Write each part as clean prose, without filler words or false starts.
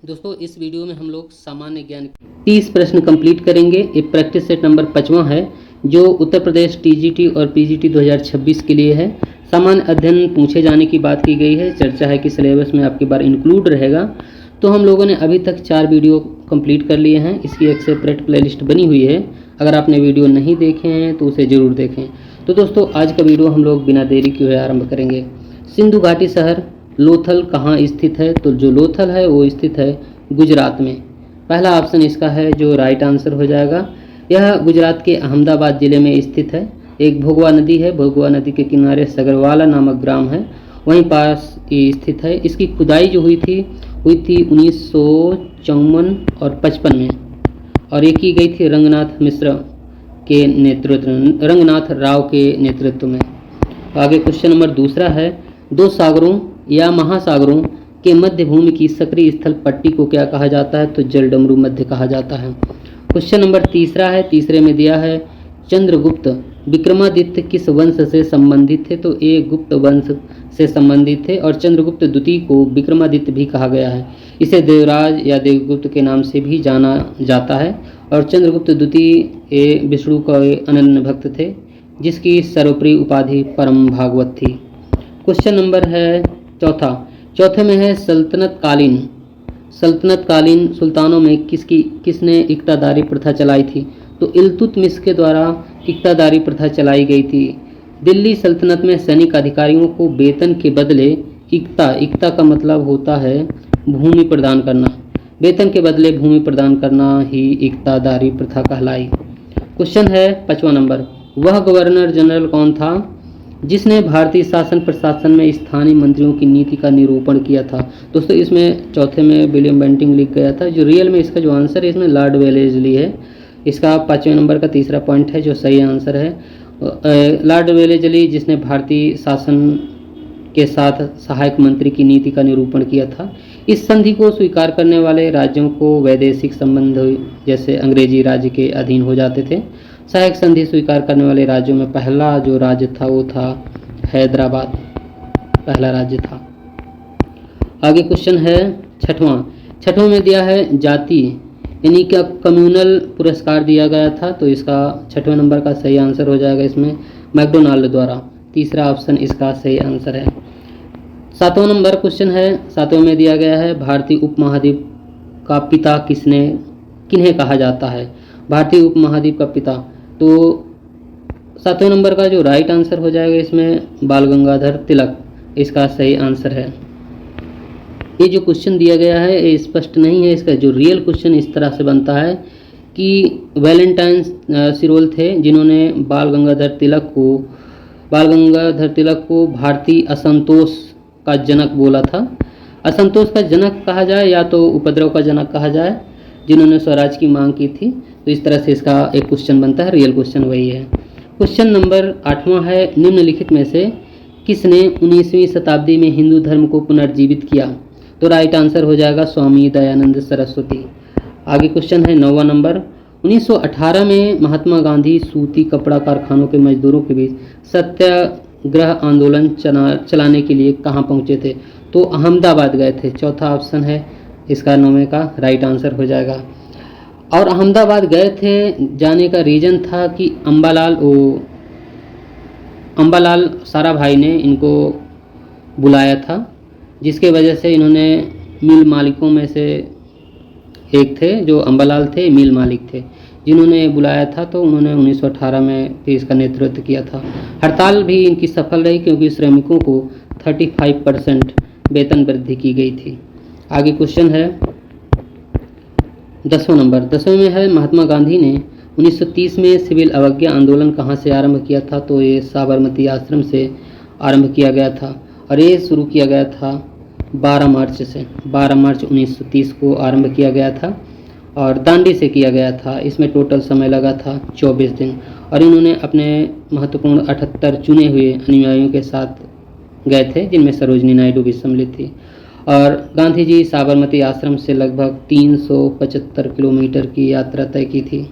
दोस्तों इस वीडियो में हम लोग सामान्य ज्ञान 30 प्रश्न कंप्लीट करेंगे। ये प्रैक्टिस सेट नंबर 5वां है जो उत्तर प्रदेश टीजीटी और पीजीटी 2026 के लिए है। सामान्य अध्ययन पूछे जाने की बात की गई है। चर्चा है कि सिलेबस में आपकी बार इंक्लूड रहेगा। तो हम लोगों ने अभी तक 4 वीडियो कंप्लीट कर लिए हैं। इसकी एक सेपरेट प्लेलिस्ट बनी हुई है। अगर आपने वीडियो नहीं देखे हैं तो उसे ज़रूर देखें। तो दोस्तों आज का वीडियो हम लोग बिना देरी किए आरंभ करेंगे। सिंधु घाटी शहर लोथल कहाँ स्थित है? तो जो लोथल है वो स्थित है गुजरात में। पहला ऑप्शन इसका है जो राइट आंसर हो जाएगा। यह गुजरात के अहमदाबाद ज़िले में स्थित है। एक भोगवा नदी है। भोगवा नदी के किनारे सगरवाला नामक ग्राम है, वहीं पास ये स्थित है। इसकी खुदाई जो हुई थी 1954 और 55 में, और ये की गई थी रंगनाथ मिश्र के नेतृत्व, रंगनाथ राव के नेतृत्व में। आगे क्वेश्चन नंबर दूसरा है, दो सागरों या महासागरों के मध्य भूमि की सक्रिय स्थल पट्टी को क्या कहा जाता है? तो जलडमरू मध्य कहा जाता है। क्वेश्चन नंबर तीसरा है, तीसरे में दिया है चंद्रगुप्त विक्रमादित्य किस वंश से संबंधित थे? तो ये गुप्त वंश से संबंधित थे और चंद्रगुप्त द्वितीय को विक्रमादित्य भी कहा गया है। इसे देवराज या देवगुप्त के नाम से भी जाना जाता है। और चंद्रगुप्त द्वितीय विष्णु के अनन्य भक्त थे जिसकी सर्वोपरि उपाधि परम भागवत थी। क्वेश्चन नंबर है चौथे में है सल्तनत कालीन सुल्तानों में किसने इक्तादारी प्रथा चलाई थी? तो इल्तुतमिश के द्वारा इक्तादारी प्रथा चलाई गई थी। दिल्ली सल्तनत में सैनिक अधिकारियों को वेतन के बदले इक्ता का मतलब होता है भूमि प्रदान करना। वेतन के बदले भूमि प्रदान करना ही इक्तादारी प्रथा कहलाई। क्वेश्चन है 5वां नंबर, वह गवर्नर जनरल कौन था जिसने भारतीय शासन प्रशासन में स्थानीय मंत्रियों की नीति का निरूपण किया था? दोस्तों इसमें चौथे में विलियम बेंटिंग लिख गया था। जो रियल में इसका जो आंसर है इसमें लॉर्ड वेलेस्ली है। इसका 5वें नंबर का तीसरा पॉइंट है जो सही आंसर है। लॉर्ड वेलेस्ली जिसने भारतीय शासन के साथ सहायक मंत्री की नीति का निरूपण किया था। इस संधि को स्वीकार करने वाले राज्यों को वैदेशिक संबंध जैसे अंग्रेजी राज्य के अधीन हो जाते थे। सहायक संधि स्वीकार करने वाले राज्यों में पहला जो राज्य था वो था हैदराबाद, पहला राज्य था। आगे क्वेश्चन है छठवां में दिया है जाति यानी क्या कम्युनल पुरस्कार दिया गया था? तो इसका 6वें नंबर का सही आंसर हो जाएगा इसमें मैकडोनाल्ड द्वारा। तीसरा ऑप्शन इसका सही आंसर है। 7वां नंबर क्वेश्चन है, 7वें में दिया गया है भारतीय उपमहाद्वीप का पिता किन्हें कहा जाता है? भारतीय उपमहाद्वीप का पिता, तो 7वें नंबर का जो राइट आंसर हो जाएगा इसमें बाल गंगाधर तिलक इसका सही आंसर है। ये जो क्वेश्चन दिया गया है ये स्पष्ट नहीं है। इसका जो रियल क्वेश्चन इस तरह से बनता है कि वैलेंटाइन सिरोल थे जिन्होंने बाल गंगाधर तिलक को भारतीय असंतोष का जनक बोला था। असंतोष का जनक कहा जाए या तो उपद्रव का जनक कहा जाए, जिन्होंने स्वराज की मांग की थी। तो इस तरह से इसका एक क्वेश्चन बनता है। रियल क्वेश्चन वही है। क्वेश्चन नंबर 8वां है, निम्नलिखित में से किसने 19वीं शताब्दी में हिंदू धर्म को पुनर्जीवित किया? तो राइट आंसर हो जाएगा स्वामी दयानंद सरस्वती। आगे क्वेश्चन है 9वां नंबर, 1918 में महात्मा गांधी सूती कपड़ा कारखानों के मजदूरों के बीच सत्याग्रह आंदोलन चलाने के लिए कहाँ पहुँचे थे? तो अहमदाबाद गए थे। चौथा ऑप्शन है इसका 9वें का राइट आंसर हो जाएगा। और अहमदाबाद गए थे, जाने का रीज़न था कि अम्बालाल साराभाई ने इनको बुलाया था, जिसके वजह से इन्होंने मिल मालिकों में से एक थे, जो अम्बालाल थे मिल मालिक थे जिन्होंने बुलाया था। तो उन्होंने 1918 में भी इसका नेतृत्व किया था। हड़ताल भी इनकी सफल रही क्योंकि श्रमिकों को 35% वेतन वृद्धि की गई थी। आगे क्वेश्चन है 10वां नंबर, 10वें में है महात्मा गांधी ने 1930 में सिविल अवज्ञा आंदोलन कहाँ से आरंभ किया था? तो ये साबरमती आश्रम से आरंभ किया गया था और ये शुरू किया गया था 12 मार्च से। 12 मार्च 1930 को आरंभ किया गया था और दांडी से किया गया था। इसमें टोटल समय लगा था 24 दिन और इन्होंने अपने महत्वपूर्ण 78 चुने हुए अनुयायियों के साथ गए थे, जिनमें सरोजनी नायडू भी सम्मिलित थी। और गांधी जी साबरमती आश्रम से लगभग 375 किलोमीटर की यात्रा तय की थी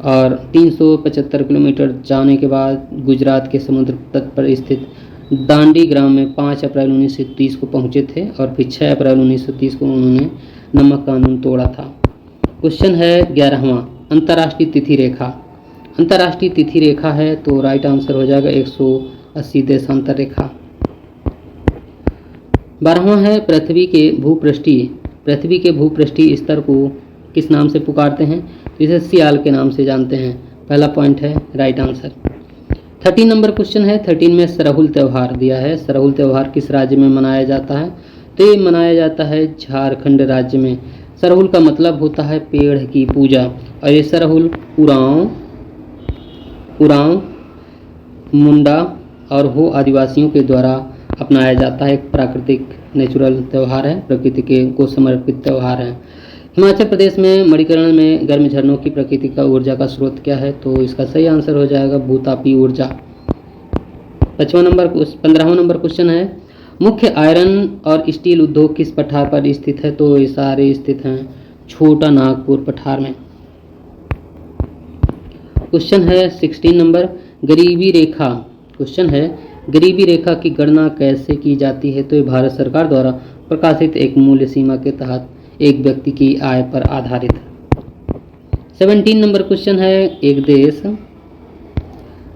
और 375 किलोमीटर जाने के बाद गुजरात के समुद्र तट पर स्थित दांडी ग्राम में 5 अप्रैल 1930 को पहुंचे थे और फिर 6 अप्रैल 1930 को उन्होंने नमक कानून तोड़ा था। क्वेश्चन है 11वां, अंतर्राष्ट्रीय तिथि रेखा। अंतर्राष्ट्रीय तिथि रेखा है तो राइट आंसर हो जाएगा 180 देशांतर रेखा। 12वां है पृथ्वी के भूपृष्ठीय स्तर को किस नाम से पुकारते हैं? इसे सियाल के नाम से जानते हैं। पहला पॉइंट है राइट आंसर। 13 नंबर क्वेश्चन है। 13 में सरहुल त्यौहार दिया है। सरहुल त्यौहार किस राज्य में मनाया जाता है? तो ये मनाया जाता है झारखंड राज्य में। सरहुल का मतलब होता है पेड़ की पूजा और ये सरहुल उरांव, मुंडा और हो आदिवासियों के द्वारा अपनाया जाता है। एक प्राकृतिक नेचुरल त्यौहार है, प्रकृति को समर्पित त्यौहार है। हिमाचल प्रदेश में मणिकर्ण में गर्म झरनों की प्रकृति का ऊर्जा का स्रोत क्या है? तो इसका सही आंसर हो जाएगा भूतापी ऊर्जा। 15वां नंबर क्वेश्चन है, मुख्य आयरन और स्टील उद्योग किस पठार पर स्थित है? तो ये सारे स्थित हैं छोटा नागपुर पठार में। क्वेश्चन है 16 नंबर, गरीबी रेखा। क्वेश्चन है गरीबी रेखा की गणना कैसे की जाती है? तो ये भारत सरकार द्वारा प्रकाशित एक मूल्य सीमा के तहत एक व्यक्ति की आय पर आधारित। 17 नंबर क्वेश्चन है,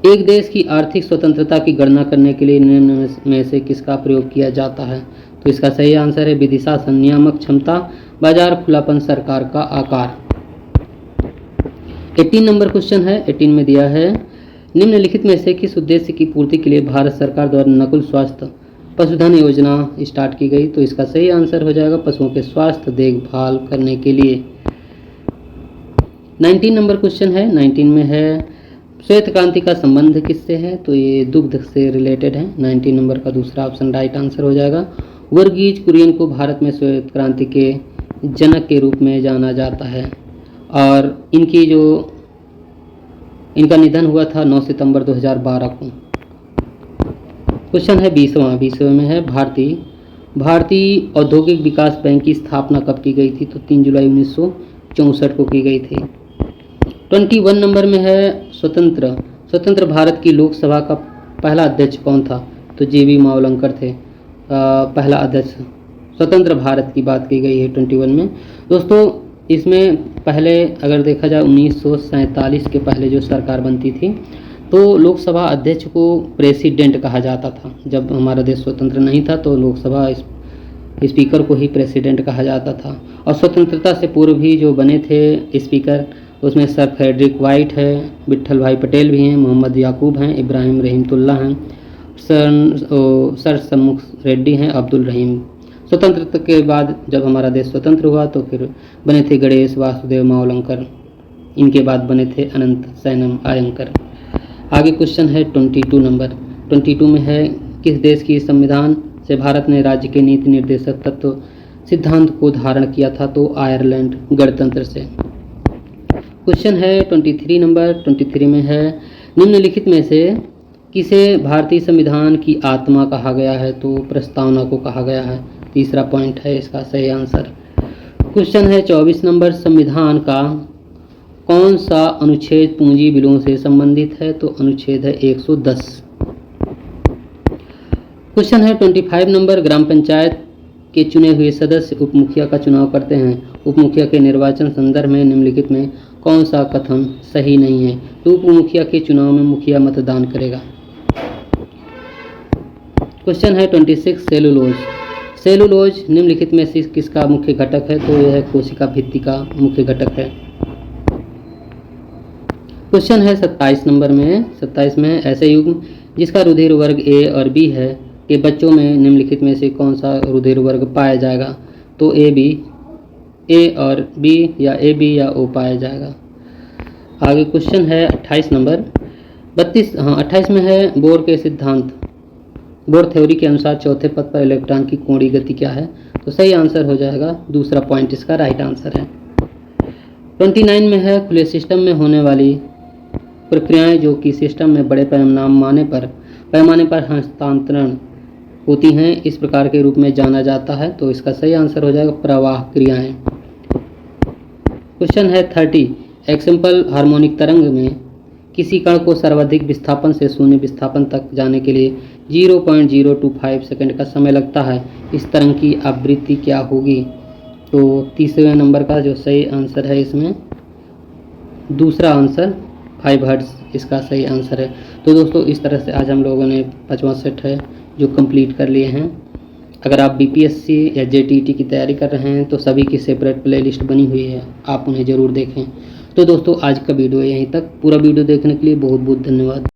एक देश की आर्थिक स्वतंत्रता की गणना करने के लिए निम्न में से किसका प्रयोग किया जाता है? तो इसका सही आंसर है विधि शासन, नियामक क्षमता, बाजार खुलापन, सरकार का आकार। 18 नंबर क्वेश्चन है। 18 में दिया है, निम्नलिखित में से किस उद्देश्य की पूर्ति के लिए भारत सरकार द्वारा नकुल स्वास्थ्य पशुधन योजना स्टार्ट की गई? तो इसका सही आंसर हो जाएगा पशुओं के स्वास्थ्य देखभाल करने के लिए। 19 नंबर क्वेश्चन है। 19 में है, श्वेत क्रांति का संबंध किससे है? तो ये दुग्ध से रिलेटेड है। 19 नंबर का दूसरा ऑप्शन राइट आंसर हो जाएगा। वर्गीज कुरियन को भारत में श्वेत क्रांति के जनक के रूप में जाना जाता है और इनका निधन हुआ था 9 सितंबर 2012 को। क्वेश्चन है 20वां में है, भारतीय औद्योगिक विकास बैंक की स्थापना कब की गई थी? तो 3 जुलाई 1964 को की गई थी। 21 नंबर में है, स्वतंत्र भारत की लोकसभा का पहला अध्यक्ष कौन था? तो JB मावलंकर थे पहला अध्यक्ष। स्वतंत्र भारत की बात की गई है 21 में। दोस्तों इसमें पहले अगर देखा जाए 1947 के पहले जो सरकार बनती थी तो लोकसभा अध्यक्ष को प्रेसिडेंट कहा जाता था। जब हमारा देश स्वतंत्र नहीं था तो लोकसभा स्पीकर को ही प्रेसिडेंट कहा जाता था। और स्वतंत्रता से पूर्व भी जो बने थे स्पीकर, उसमें सर फ्रेडरिक वाइट है, विट्ठल भाई पटेल भी हैं, मोहम्मद याकूब हैं, इब्राहिम रहीमतुल्ला हैं, सर सम्मुख रेड्डी हैं, अब्दुल रहीम। स्वतंत्रता के बाद जब हमारा देश स्वतंत्र हुआ तो फिर बने थे गणेश वासुदेव मावलंकर, इनके बाद बने थे अनंत सैनम आयंकर। आगे क्वेश्चन है 22 नंबर। 22 में है, किस देश की संविधान से भारत ने राज्य के नीति निर्देशक तत्व सिद्धांत को धारण किया था? तो आयरलैंड गणतंत्र से। क्वेश्चन है 23 नंबर। 23 में है, निम्नलिखित में से किसे भारतीय संविधान की आत्मा कहा गया है? तो प्रस्तावना को कहा गया है। तीसरा पॉइंट है इसका सही आंसर। क्वेश्चन है 24 नंबर, संविधान का कौन सा अनुच्छेद पूंजी बिलों से संबंधित है? तो अनुच्छेद है 110। क्वेश्चन है 25 नंबर, ग्राम पंचायत के चुने हुए सदस्य उप मुखिया का चुनाव करते हैं। उप मुखिया के निर्वाचन संदर्भ में निम्नलिखित में कौन सा कथन सही नहीं है? तो उप मुखिया के चुनाव में मुखिया मतदान करेगा। क्वेश्चन है 26, सेलुलोज निम्नलिखित में से किसका मुख्य घटक है? तो यह कोशिका भित्ति का मुख्य घटक है। क्वेश्चन है 27 नंबर में। 27 में ऐसे युग्म जिसका रुधिर वर्ग A और B है के बच्चों में निम्नलिखित में से कौन सा रुधिर वर्ग पाया जाएगा? तो A और B या AB या O पाया जाएगा। आगे क्वेश्चन है 28 नंबर। 28 में है, बोर के सिद्धांत, बोर थ्योरी के अनुसार चौथे पद पर इलेक्ट्रॉन की कोणीय गति क्या है? तो सही आंसर हो जाएगा दूसरा पॉइंट इसका राइट आंसर है। 29 में है, खुले सिस्टम में होने वाली प्रक्रियाएं जो कि सिस्टम में बड़े पैमाने पर हस्तांतरण होती हैं इस प्रकार के रूप में जाना जाता है। तो इसका सही आंसर हो जाएगा प्रवाह क्रियाएं। क्वेश्चन है 30, एक सिंपल हार्मोनिक तरंग में किसी कण को सर्वाधिक विस्थापन से शून्य विस्थापन तक जाने के लिए 0.025 सेकंड का समय लगता है। इस तरंग की आवृत्ति क्या होगी? तो तीसरे नंबर का जो सही आंसर है इसमें दूसरा आंसर 5 हर्ट्ज़ इसका सही आंसर है। तो दोस्तों इस तरह से आज हम लोगों ने 5वां सेट है जो कंप्लीट कर लिए हैं। अगर आप बीपीएससी या जेटीईटी की तैयारी कर रहे हैं तो सभी की सेपरेट प्लेलिस्ट बनी हुई है, आप उन्हें ज़रूर देखें। तो दोस्तों आज का वीडियो यहीं तक। पूरा वीडियो देखने के लिए बहुत बहुत धन्यवाद।